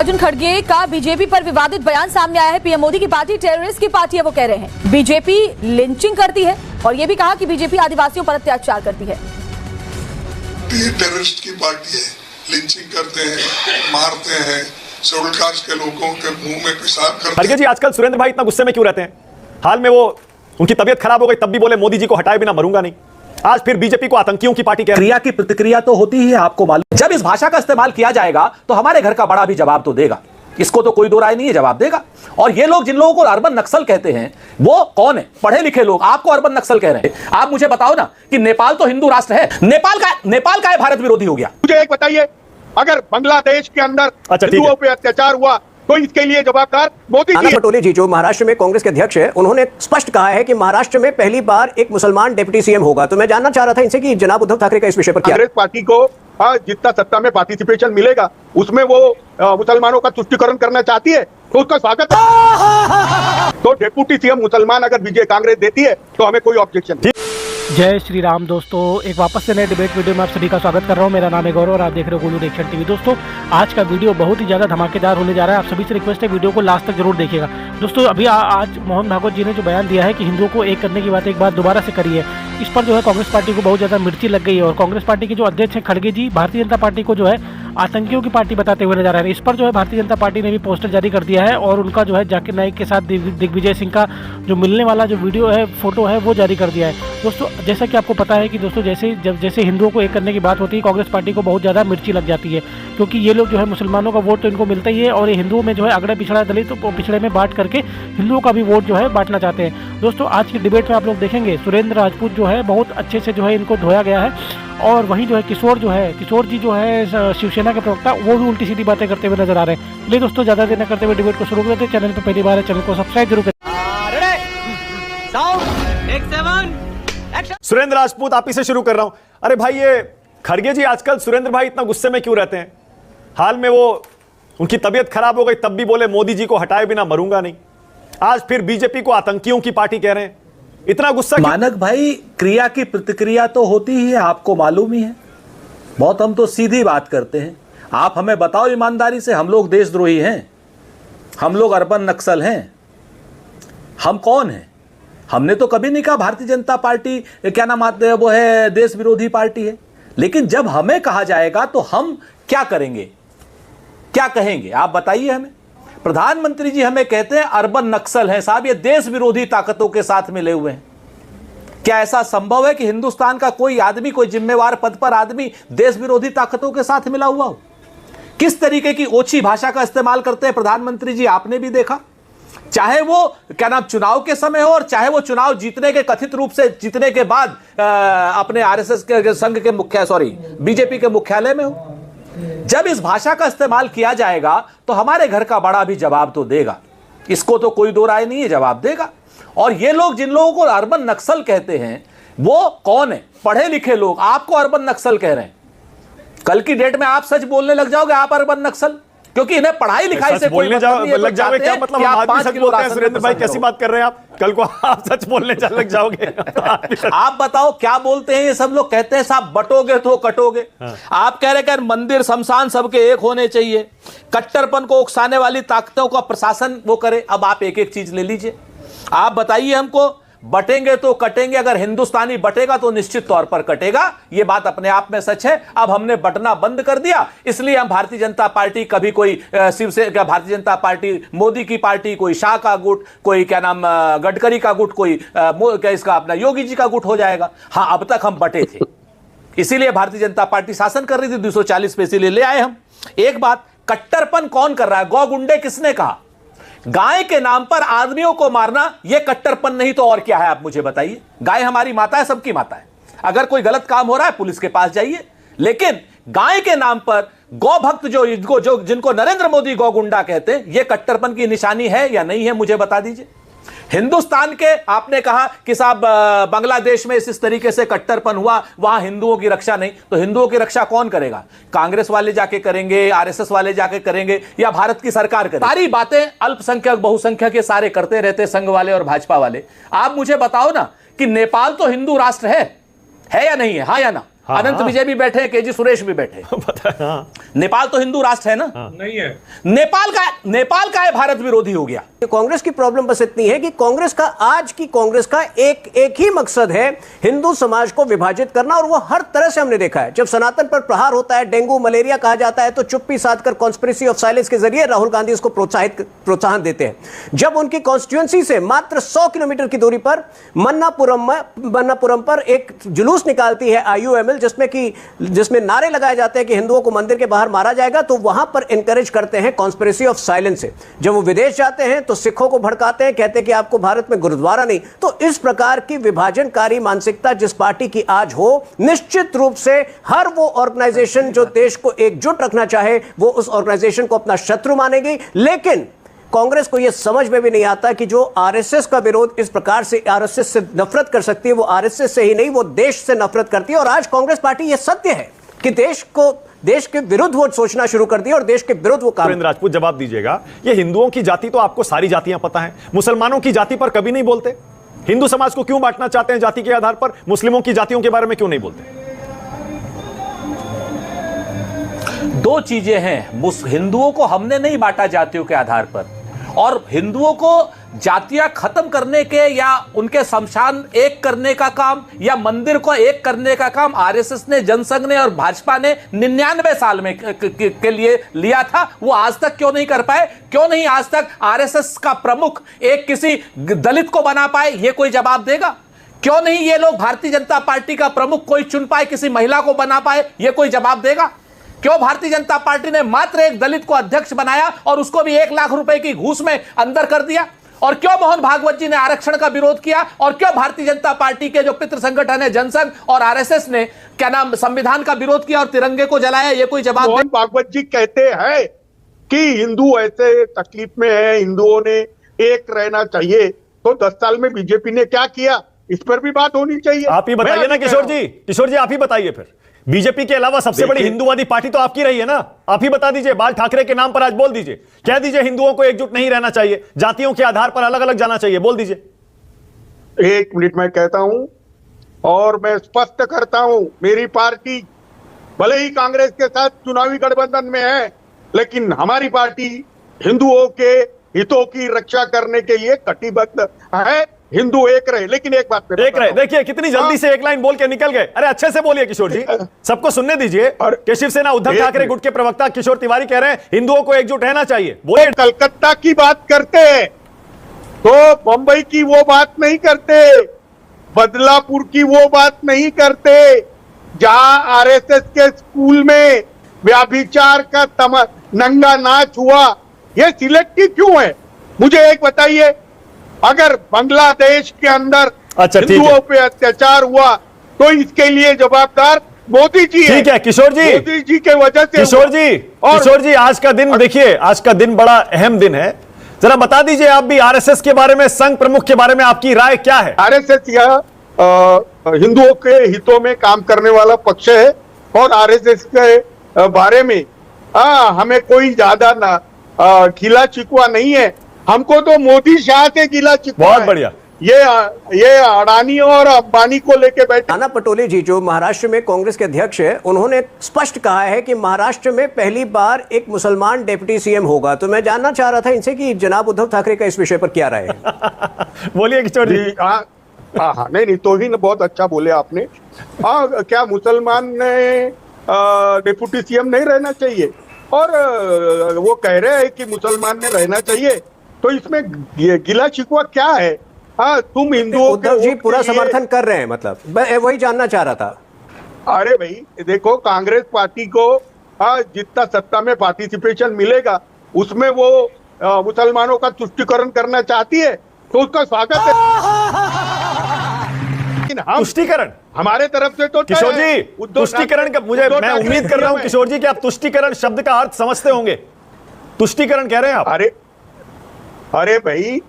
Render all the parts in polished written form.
अर्जुन खड़गे का बीजेपी पर विवादित बयान सामने आया है। पीएम मोदी की पार्टी टेररिस्ट की पार्टी है, वो कह रहे हैं। बीजेपी लिंचिंग करती है और ये भी कहा कि बीजेपी आदिवासियों पर अत्याचार करती है। ये टेररिस्ट की पार्टी है, लिंचिंग करते हैं, मारते हैं, शेड्यूल कास्ट के लोगों के मुंह में पेशाब करते हैं। खड़गे जी, आजकल सुरेंद्र भाई इतना गुस्से में क्यों रहते हैं? हाल में वो उनकी तबीयत खराब हो गई तब भी बोले मोदी जी को हटाए बिना मरूंगा नहीं। आज फिर बीजेपी को आतंकियों की पार्टी कह रही है। क्रिया की प्रतिक्रिया तो होती ही है, आपको मालूम। जब इस भाषा का इस्तेमाल किया जाएगा तो हमारे घर का बड़ा भी जवाब तो देगा, इसको तो कोई दो राय नहीं है, जवाब देगा। और ये लोग जिन लोगों को अर्बन नक्सल कहते हैं वो कौन है? पढ़े लिखे लोग आपको अर्बन नक्सल कह रहे हैं। आप मुझे बताओ ना कि नेपाल तो हिंदू राष्ट्र है, नेपाल का भारत विरोधी हो गया। मुझे एक बताइए, अगर बांग्लादेश के अंदर हिंदुओं पे अत्याचार हुआ तो इसके लिए जवाबदार मोदी जी। पटोले जी जो महाराष्ट्र में कांग्रेस के अध्यक्ष है, उन्होंने स्पष्ट कहा है कि महाराष्ट्र में पहली बार एक मुसलमान डिप्टी सीएम होगा। तो मैं जानना चाह रहा था इनसे कि जनाब उद्धव ठाकरे का इस विषय पर क्या? कांग्रेस पार्टी को जितना सत्ता में पार्टिसिपेशन मिलेगा उसमें वो मुसलमानों का तुष्टिकरण करना चाहती है तो उसका स्वागत है। तो डिप्टी सीएम मुसलमान अगर विजय कांग्रेस देती है तो हमें कोई ऑब्जेक्शन नहीं। जय श्री राम दोस्तों, एक वापस से नए डिबेट वीडियो में आप सभी का स्वागत कर रहा हूं। मेरा नाम है गौरव और आप देख रहे हो गोलू रिएक्शन टीवी। दोस्तों आज का वीडियो बहुत ही ज़्यादा धमाकेदार होने जा रहा है। आप सभी से रिक्वेस्ट है वीडियो को लास्ट तक जरूर देखिएगा। दोस्तों अभी आज मोहन भागवत जी ने जो बयान दिया है कि हिंदुओं को एक करने की बात एक बार दोबारा से करी है, इस पर जो है कांग्रेस पार्टी को बहुत ज़्यादा मिर्ची लग गई है। और कांग्रेस पार्टी के जो अध्यक्ष हैं खड़गे जी भारतीय जनता पार्टी को जो है आतंकियों की पार्टी बताते हुए नजर आ रहे हैं। इस पर जो है भारतीय जनता पार्टी ने भी पोस्टर जारी कर दिया है और उनका जो है जाकिर नाइक के साथ दिग्विजय सिंह का जो मिलने वाला जो वीडियो है, फोटो है, वो जारी कर दिया है। दोस्तों जैसा कि आपको पता है कि दोस्तों जैसे हिंदुओं को एक करने की बात होती है, कांग्रेस पार्टी को बहुत ज़्यादा मिर्ची लग जाती है, क्योंकि ये लोग जो है मुसलमानों का वोट तो इनको मिलता ही है और ये हिंदुओं में जो है अगड़ा पिछड़ा दलित तो पिछड़े में बांट करके हिंदुओं का भी वोट जो है बांटना चाहते हैं। दोस्तों आज की डिबेट में आप लोग देखेंगे सुरेंद्र राजपूत जो है बहुत अच्छे से जो है इनको धोया गया है और वहीं जो है किशोर जी जो है शिवसेना के प्रवक्ता, वो भी उल्टी सीधी बातें करते हुए नजर आ रहे हैं। चलिए दोस्तों ज़्यादा देर न करते हुए डिबेट को शुरू करते हैं। चैनल पर पहली बार है, चैनल को सब्सक्राइब जरूर करें। सुरेंद्र राजपूत आप ही से शुरू कर रहा हूं। अरे भाई ये खड़गे जी, आजकल सुरेंद्र भाई इतना गुस्से में क्यों रहते हैं? हाल में वो उनकी तबीयत खराब हो गई तब भी बोले मोदी जी को हटाए बिना मरूंगा नहीं। आज फिर बीजेपी को आतंकियों की पार्टी कह रहे हैं। इतना गुस्सा मानक भाई, क्रिया की प्रतिक्रिया तो होती ही है, आपको मालूम ही है। बहुत हम तो सीधी बात करते हैं। आप हमें बताओ ईमानदारी से, हम लोग देशद्रोही हैं? हम लोग अर्बन नक्सल हैं? हम कौन हैं? हमने तो कभी नहीं कहा भारतीय जनता पार्टी क्या नाम आते हैं वो है देश विरोधी पार्टी है। लेकिन जब हमें कहा जाएगा तो हम क्या करेंगे, क्या कहेंगे? आप बताइए हमें। प्रधानमंत्री जी हमें कहते हैं अर्बन नक्सल हैं। साहब ये देश विरोधी ताकतों के साथ मिले हुए हैं। क्या ऐसा संभव है कि हिंदुस्तान का कोई आदमी, कोई जिम्मेवार पद पर आदमी देश विरोधी ताकतों के साथ मिला हुआ हो? किस तरीके की ओछी भाषा का इस्तेमाल करते हैं प्रधानमंत्री जी, आपने भी देखा। चाहे वो क्या नाम चुनाव के समय हो और चाहे वो चुनाव जीतने के कथित रूप से जीतने के बाद अपने आरएसएस के संघ के बीजेपी के मुख्यालय में हो। जब इस भाषा का इस्तेमाल किया जाएगा तो हमारे घर का बड़ा भी जवाब तो देगा, इसको तो कोई दो राय नहीं है, जवाब देगा। और ये लोग जिन लोगों को अर्बन नक्सल कहते हैं वो कौन है? पढ़े लिखे लोग आपको अर्बन नक्सल कह रहे हैं। कल की डेट में आप सच बोलने लग जाओगे आप अर्बन नक्सल, क्योंकि इन्हें पढ़ाई लिखाई से कोई मतलब नहीं है। लग जाओगे क्या मतलब? हम आदमी सच बोलते हैं। सुरेंद्र भाई कैसी बात कर रहे हैं आप? कल को आप सच बोलने लग जाओगे। आप बताओ क्या बोलते हैं ये सब लोग? कहते हैं साहब बटोगे तो कटोगे। आप कह रहे हैं मंदिर शमशान सबके एक होने चाहिए, कट्टरपन को उकसाने वाली ताकतों का प्रशासन वो करे। अब आप एक एक चीज ले लीजिए, आप बताइए हमको। बटेंगे तो कटेंगे, अगर हिंदुस्तानी बटेगा तो निश्चित तौर पर कटेगा, यह बात अपने आप में सच है। अब हमने बटना बंद कर दिया, इसलिए हम भारतीय जनता पार्टी कभी कोई शिवसेना, भारतीय जनता पार्टी मोदी की पार्टी, कोई शाह का गुट, कोई क्या नाम गडकरी का गुट, कोई क्या इसका अपना योगी जी का गुट हो जाएगा। हाँ, अब तक हम बटे थे, इसीलिए भारतीय जनता पार्टी शासन कर रही थी 240 पे, इसीलिए ले आए हम। एक बात, कट्टरपन कौन कर रहा है? गौ गुंडे किसने कहा? गाय के नाम पर आदमियों को मारना यह कट्टरपन नहीं तो और क्या है? आप मुझे बताइए। गाय हमारी माता है, सबकी माता है। अगर कोई गलत काम हो रहा है पुलिस के पास जाइए, लेकिन गाय के नाम पर गौ भक्त जिनको नरेंद्र मोदी गौ गुंडा कहते हैं, यह कट्टरपन की निशानी है या नहीं है? मुझे बता दीजिए। हिंदुस्तान के आपने कहा कि साहब बांग्लादेश में इस तरीके से कट्टरपन हुआ, वहां हिंदुओं की रक्षा नहीं, तो हिंदुओं की रक्षा कौन करेगा? कांग्रेस वाले जाके करेंगे, आरएसएस वाले जाके करेंगे, या भारत की सरकार करेगी? सारी बातें अल्पसंख्यक बहुसंख्यक के सारे करते रहते, संघ वाले और भाजपा वाले। आप मुझे बताओ ना कि नेपाल तो हिंदू राष्ट्र है या नहीं है? हाँ या ना? अनंत विजय भी बैठे हैं, केजी सुरेश भी बैठे हैं। पता है, हाँ। नेपाल तो हिंदू राष्ट्र है ना? नहीं है। नेपाल का है भारत विरोधी हो गया। कांग्रेस की प्रॉब्लम बस इतनी है कि कांग्रेस का, आज की कांग्रेस का एक ही मकसद है, हिंदू समाज को विभाजित करना। और वो हर तरह से हमने देखा है, जब सनातन पर प्रहार होता है, डेंगू मलेरिया कहा जाता है, तो चुप्पी साधकर कॉन्स्पिरेसी ऑफ साइलेंस के जरिए राहुल गांधी उसको प्रोत्साहन देते हैं। जब उनकी कॉन्स्टिट्यूएंसी से मात्र 100 किलोमीटर की दूरी पर मन्नापुरम पर एक जुलूस निकालती है IUML, जिसमें नारे लगाए जाते हैं कि हिंदुओं को मंदिर के बाहर मारा जाएगा, तो वहां पर एनकरेज करते हैं कॉन्स्पिरेसी ऑफ साइलेंस से। जब वो विदेश जाते हैं तो सिखों को भड़काते हैं, कहते हैं कि आपको भारत में गुरुद्वारा नहीं। तो इस प्रकार की विभाजनकारी मानसिकता जिस पार्टी की आज हो, निश्चित रूप से हर वो ऑर्गेनाइजेशन जो देश को एकजुट रखना चाहे, वो उस ऑर्गेनाइजेशन को अपना शत्रु मानेगी। लेकिन कांग्रेस को यह समझ में भी नहीं आता कि जो आरएसएस का विरोध इस प्रकार से आरएसएस से नफरत कर सकती है, वो आरएसएस से ही नहीं, वो देश से नफरत करती है। और आज कांग्रेस पार्टी, यह सत्य है कि देश के विरुद्ध वो सोचना शुरू कर दिया और देश के विरुद्ध वो काम। सुरेंद्र राजपूत, जवाब दीजिएगा। ये हिंदुओं की जाति तो आपको सारी जातियां पता है, मुसलमानों की जाति पर कभी नहीं बोलते। हिंदू समाज को क्यों बांटना चाहते हैं जाति के आधार पर? मुस्लिमों की जातियों के बारे में क्यों नहीं बोलते? दो चीजें हैं, हिंदुओं को हमने नहीं बांटा जातियों के आधार पर, और हिंदुओं को जातियां खत्म करने के या उनके शमशान एक करने का काम या मंदिर को एक करने का काम आरएसएस ने, जनसंघ ने और भाजपा ने 99 साल में के लिए लिया था। वो आज तक क्यों नहीं कर पाए? क्यों नहीं आज तक आरएसएस का प्रमुख एक किसी दलित को बना पाए? ये कोई जवाब देगा? क्यों नहीं ये लोग भारतीय जनता पार्टी का प्रमुख कोई चुन पाए, किसी महिला को बना पाए? ये कोई जवाब देगा? क्यों भारतीय जनता पार्टी ने मात्र एक दलित को अध्यक्ष बनाया और उसको भी 1 लाख रुपए की घूस में अंदर कर दिया? और क्यों मोहन भागवत जी ने आरक्षण का विरोध किया? और क्यों भारतीय जनता पार्टी के जो पितृ संगठन है जनसंघ और आरएसएस ने क्या नाम संविधान का विरोध किया और तिरंगे को जलाया? ये कोई जवाब? मोहन भागवत जी कहते हैं कि हिंदू ऐसे तकलीफ में है, हिंदुओं ने एक रहना चाहिए। तो 10 साल में बीजेपी ने क्या किया, इस पर भी बात होनी चाहिए। आप ही बताइए ना किशोर जी, आप ही बताइए। फिर बीजेपी के अलावा सबसे बड़ी हिंदूवादी पार्टी तो आपकी रही है ना, आप ही बता दीजिए। बाल ठाकरे के नाम पर आज बोल दीजिए, कह दीजिए हिंदुओं को एकजुट नहीं रहना चाहिए, जातियों के आधार पर अलग अलग जाना चाहिए, बोल दीजिए। 1 मिनट में कहता हूं और मैं स्पष्ट करता हूं, मेरी पार्टी भले ही कांग्रेस के साथ चुनावी गठबंधन में है, लेकिन हमारी पार्टी हिंदुओं के हितों की रक्षा करने के लिए कटिबद्ध है। हिंदू एक रहे, लेकिन एक बात एक रहे। देखिए कितनी जल्दी से एक लाइन बोल के निकल गए। अरे अच्छे से बोलिए किशोर जी, सबको सुनने दीजिए। कि शिवसेना उद्धव ठाकरे गुट के प्रवक्ता किशोर तिवारी कह रहे हैं हिंदुओं को एकजुट रहना चाहिए। बोले कलकत्ता की बात करते हैं तो बंबई की वो बात नहीं करते, बदलापुर की वो बात नहीं करते, जहां आरएसएस के स्कूल में व्याभिचार का नंगा नाच हुआ। ये सिलेक्टिव क्यों है? मुझे एक बताइए। अगर बांग्लादेश के अंदर हिंदुओं पे अत्याचार हुआ तो इसके लिए जवाबदार मोदी जी है। ठीक है किशोर जी, मोदी जी के वजह से। किशोर जी आज का दिन देखिए, आज का दिन बड़ा अहम दिन है। जरा बता दीजिए आप भी आरएसएस के बारे में, संघ प्रमुख के बारे में आपकी राय क्या है? आरएसएस यह हिंदुओं के हितों में काम करने वाला पक्ष है और आरएसएस के बारे में हमें कोई ज्यादा खिला चिकवा नहीं है। हमको तो मोदी शाह से गिला चिकवा बहुत है। बढ़िया। ये अडानी और अंबानी को लेके बैठे। नाना पटोले जी जो महाराष्ट्र में कांग्रेस के अध्यक्ष है, उन्होंने स्पष्ट कहा है कि महाराष्ट्र में पहली बार एक मुसलमान डिप्टी सीएम होगा। तो मैं जानना चाह रहा था इनसे कि जनाब उद्धव ठाकरे का इस विषय पर क्या राय है? बोलिए किशोर जी। हाँ, नहीं तो ही बहुत अच्छा बोले आपने। क्या मुसलमान ने डिप्टी सीएम नहीं रहना चाहिए? और वो कह रहे हैं कि मुसलमान ने रहना चाहिए, तो इसमें गिला शिकवा क्या है? तुम हिंदुओं उद्धव जी पूरा समर्थन कर रहे हैं, मतलब मैं वही जानना चाह रहा था। अरे भाई देखो, कांग्रेस पार्टी को जितना सत्ता में पार्टिसिपेशन मिलेगा उसमें वो मुसलमानों का तुष्टीकरण करना चाहती है, तो उसका स्वागत है। तुष्टीकरण हमारे तरफ से तो किशोर जी, तुष्टीकरण का मैं उम्मीद कर रहा हूं किशोर जी कि आप तुष्टीकरण शब्द का अर्थ समझते होंगे। तुष्टीकरण कह रहे हैं आप? अरे भाई,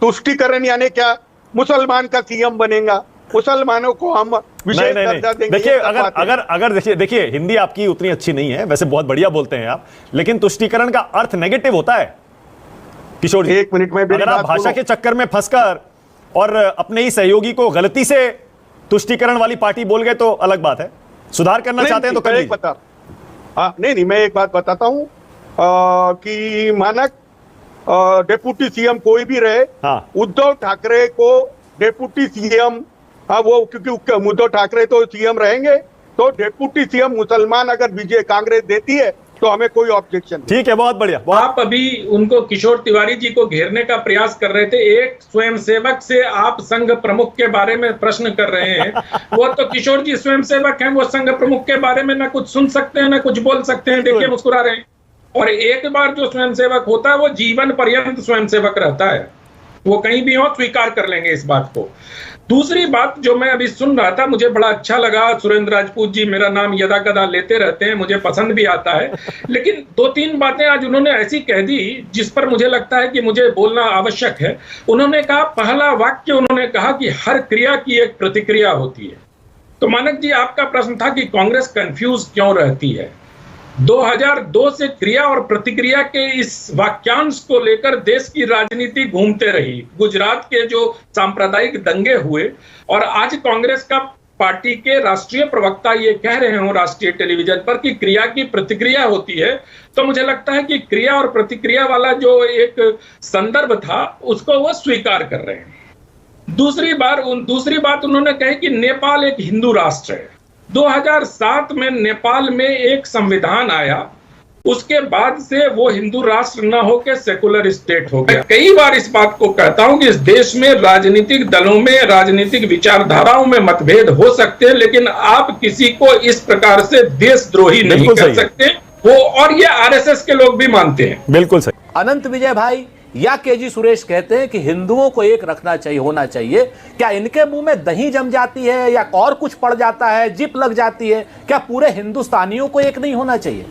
तुष्टीकरण यानी क्या? मुसलमान का सीएम बनेगा, मुसलमानों को हम विशेष दर्जा देंगे। देखिए अगर देखिए हिंदी आपकी उतनी अच्छी नहीं है, वैसे बहुत बढ़िया बोलते हैं आप, लेकिन तुष्टीकरण का अर्थ नेगेटिव होता है किशोर जी। 1 मिनट में अगर आप भाषा के चक्कर में फंसकर और अपने ही सहयोगी को गलती से तुष्टीकरण वाली पार्टी बोल गए तो अलग बात है। सुधार करना चाहते हैं तो कर लीजिए। हाँ, नहीं, मैं एक बात बताता हूँ कि मानक डेप्यूटी सीएम कोई भी रहे, हाँ। उद्धव ठाकरे को डेप्यूटी सीएम, वो क्योंकि उद्धव ठाकरे तो सीएम रहेंगे, तो डेप्यूटी सीएम मुसलमान अगर विजय कांग्रेस देती है तो हमें कोई ऑब्जेक्शन नहीं। ठीक है, बहुत बढ़िया। आप अभी उनको किशोर तिवारी जी को घेरने का प्रयास कर रहे थे। एक स्वयंसेवक से आप संघ प्रमुख के बारे में प्रश्न कर रहे हैं। वो तो किशोर जी स्वयंसेवक हैं, वो संघ प्रमुख के बारे में ना कुछ सुन सकते हैं ना कुछ बोल सकते हैं। देखिए मुस्कुरा रहे हैं। और एक बार जो स्वयंसेवक होता है वो जीवन पर्यंत स्वयंसेवक रहता है, वो कहीं भी हो स्वीकार कर लेंगे इस बात को। दूसरी बात जो मैं अभी सुन रहा था, मुझे बड़ा अच्छा लगा। सुरेंद्र राजपूत जी मेरा नाम यदा कदा लेते रहते हैं, मुझे पसंद भी आता है, लेकिन 2-3 बातें आज उन्होंने ऐसी कह दी जिस पर मुझे लगता है कि मुझे बोलना आवश्यक है। उन्होंने कहा, पहला वाक्य उन्होंने कहा कि हर क्रिया की एक प्रतिक्रिया होती है। तो मानक जी, आपका प्रश्न था कि कांग्रेस कंफ्यूज क्यों रहती है। 2002 से क्रिया और प्रतिक्रिया के इस वाक्यांश को लेकर देश की राजनीति घूमते रही। गुजरात के जो सांप्रदायिक दंगे हुए और आज कांग्रेस का पार्टी के राष्ट्रीय प्रवक्ता ये कह रहे हो राष्ट्रीय टेलीविजन पर कि क्रिया की प्रतिक्रिया होती है, तो मुझे लगता है कि क्रिया और प्रतिक्रिया वाला जो एक संदर्भ था उसको वो स्वीकार कर रहे हैं। दूसरी बात उन्होंने कही कि नेपाल एक हिंदू राष्ट्र है। 2007 में नेपाल में एक संविधान आया, उसके बाद से वो हिंदू राष्ट्र न होकर सेकुलर स्टेट हो गया। कई बार इस बात को कहता हूं कि इस देश में राजनीतिक दलों में, राजनीतिक विचारधाराओं में मतभेद हो सकते हैं, लेकिन आप किसी को इस प्रकार से देशद्रोही नहीं कर सकते वो, और ये आरएसएस के लोग भी मानते हैं। बिल्कुल सही। अनंत विजय भाई या केजी सुरेश कहते हैं कि हिंदुओं को एक रखना चाहिए, होना चाहिए। क्या इनके मुंह में दही जम जाती है या और कुछ पड़ जाता है, जिप लग जाती है? क्या पूरे हिंदुस्तानियों को एक नहीं होना चाहिए?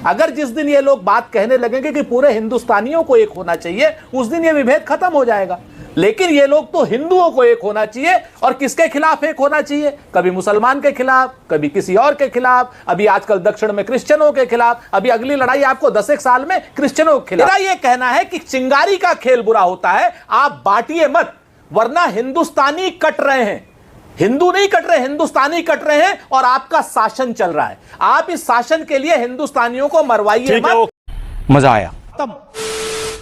अगर जिस दिन ये लोग बात कहने लगेंगे कि पूरे हिंदुस्तानियों को एक होना चाहिए, उस दिन ये विभेद खत्म हो जाएगा। लेकिन ये लोग तो हिंदुओं को एक होना चाहिए, और किसके खिलाफ एक होना चाहिए? कभी मुसलमान के खिलाफ, कभी किसी और के खिलाफ, अभी आजकल दक्षिण में क्रिश्चियनों के खिलाफ, अभी अगली लड़ाई आपको 10 साल में क्रिश्चियनों के खिलाफ। मेरा ये कहना है कि चिंगारी का खेल बुरा होता है, आप बांटिए मत, वरना हिंदुस्तानी कट रहे हैं। हिंदू नहीं कट रहे, हिंदुस्तानी कट रहे हैं, और आपका शासन चल रहा है। आप इस शासन के लिए हिंदुस्तानियों को मरवाइए मत। मजा आया।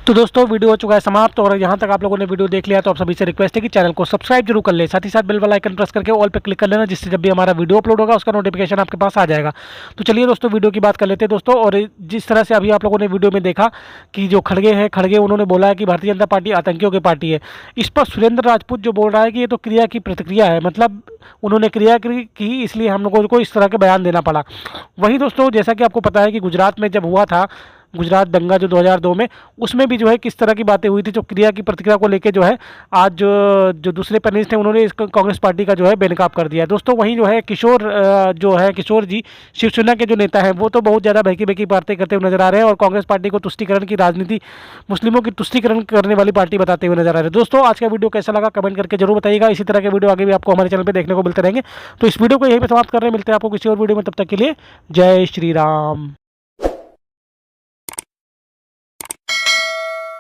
तो दोस्तों वीडियो हो चुका है समाप्त, और यहाँ तक आप लोगों ने वीडियो देख लिया तो आप सभी से रिक्वेस्ट है कि चैनल को सब्सक्राइब जरूर कर ले, साथ ही साथ बेल वाला आइकन प्रेस करके ऑल पे क्लिक कर लेना, जिससे जब भी हमारा वीडियो अपलोड होगा उसका नोटिफिकेशन आपके पास आ जाएगा। तो चलिए दोस्तों वीडियो की बात कर लेते हैं दोस्तों। और जिस तरह से अभी आप लोगों ने वीडियो में देखा कि जो खड़गे उन्होंने बोला है कि भारतीय जनता पार्टी आतंकियों की पार्टी है। इस पर सुरेंद्र राजपूत जो बोल रहा है कि ये तो क्रिया की प्रतिक्रिया है, मतलब उन्होंने क्रिया की इसलिए हम लोगों को इस तरह के बयान देना पड़ा। वहीं दोस्तों जैसा कि आपको पता है कि गुजरात में जब हुआ था गुजरात दंगा जो 2002 में, उसमें भी जो है किस तरह की बातें हुई थी, जो क्रिया की प्रतिक्रिया को लेके जो है आज जो दूसरे पैनलिस्ट थे उन्होंने इस कांग्रेस पार्टी का जो है बेनकाब कर दिया दोस्तों। वहीं जो है किशोर जी शिवसेना के जो नेता हैं वो तो बहुत ज़्यादा बहकी बातें करते हुए नजर आ रहे हैं, और कांग्रेस पार्टी को तुष्टीकरण की राजनीति, मुस्लिमों की तुष्टीकरण करने वाली पार्टी बताते हुए नजर आ रहे हैं। दोस्तों आज का वीडियो कैसा लगा कमेंट करके जरूर बताइएगा। इसी तरह के वीडियो आगे भी आपको हमारे चैनल पर देखने को मिलते रहेंगे। तो इस वीडियो को यहीं पर समाप्त कर रहे हैं, मिलते हैं आपको किसी और वीडियो में, तब तक के लिए जय श्री राम।